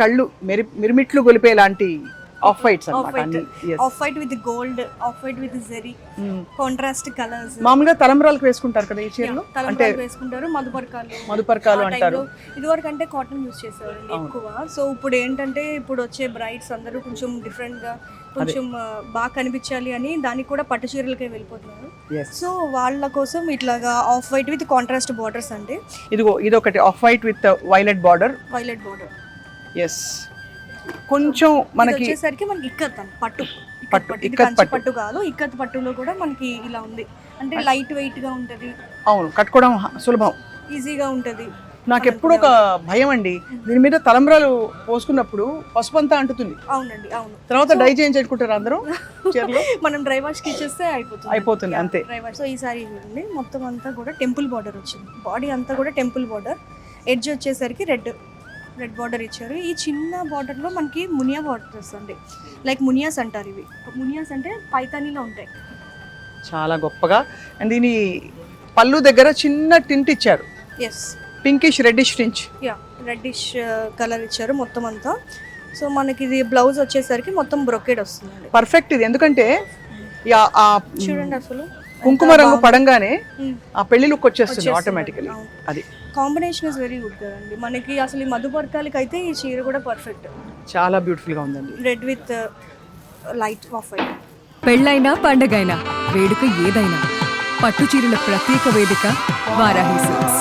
కళ్ళు మిరిమిట్లు గొలిపే లాంటి ఆఫ్ వైట్స్ అన్నమాట. Off white with gold, off white with zari, contrast colours. మామూలుగా తలంబ్రాలకు వేసుకుంటారు కదా ఈ చీరలు, అంటే తలంబ్రాలు వేసుకుంటారు, మధుపర్కాలు అంటారు. ఇదివరకు అంటే కాటన్ యూస్ చేసేవారండి ఎక్కువ. సో ఇప్పుడు ఏంటంటే ఇప్పుడు వచ్చే బ్రైడ్స్ అందరూ కొంచెం డిఫరెంట్ గా కొంచెం బాగా కనిపించాలి అని దానికి కూడా పట్టు చీరలకే వెళ్ళిపోతున్నారు. సో వాళ్ళ కోసం ఇట్లాగా off white with contrast borders అంటే ఇది ఒకటి off white with violet border. Yes, కొంచెం మనకి వచ్చేసరికి మనకి ఇక్కత్ పట్టు పట్టు కాదు, ఇక్కత్ పట్టులో కూడా మనకి ఇలా ఉంది. అంటే లైట్ వెయిట్ గా ఉంటది. అవును, కట్టుకోవడం సులభం, ఈజీగా ఉంటది. నాకు ఎప్పుడు ఒక భయం అండి, దీని మీద తలంబ్రాలు పోసుకున్నప్పుడు పసుపు అంతా అంటుతుంది. అవునండి, అవును. తర్వాత డై చేయించుకుంటారు అందరూ చీరలు. మనం డ్రై వాష్ కి ఇచ్చేస్తే అయిపోతుంది అంతే. సో ఈసారి చూడండి మొత్తం అంతా కూడా టెంపుల్ బార్డర్ వచ్చింది. బాడీ అంతా కూడా టెంపుల్ బార్డర్, ఎడ్జ్ వచ్చేసరికి రెడ్ బార్డర్ ఇచ్చారు. ఈ చిన్న బార్డర్లో మనకి మునియా బార్డర్ వస్తుంది. లైక్ మునియాస్ అంటారు ఇవి. మునియాస్ అంటే పైతానీలో ఉంటాయి. చాలా గొప్పగా. అండ్ దీని పళ్ళు దగ్గర చిన్న టింట్ ఇచ్చారు. Yes, pinkish reddish tinge. Reddish colour ఇచ్చారు మొత్తం అంతా. సో మనకి ఇది బ్లౌజ్ వచ్చేసరికి మొత్తం బ్రొకేడ్ వస్తుంది. పర్ఫెక్ట్ ఇది, ఎందుకంటే చూడండి అసలు కుంకుమ రంగు పడంగానే ఆ పెళ్లి లుక్ వచ్చేస్తుంది ఆటోమేటికలీ. అది కాంబినేషన్ ఇస్ వెరీ గుడ్ కదండి. మనకి అసలు ఈ మధుపర్కాలకి అయితే ఈ చీర కూడా పర్ఫెక్ట్. చాలా బ్యూటిఫుల్ గా ఉందండి. Red with light off white. పెళ్ళైనా పండగైనా వేడుక ఏదైనా పట్టు చీరల ప్రత్యేక వేదిక వారాహి సిల్క్స్.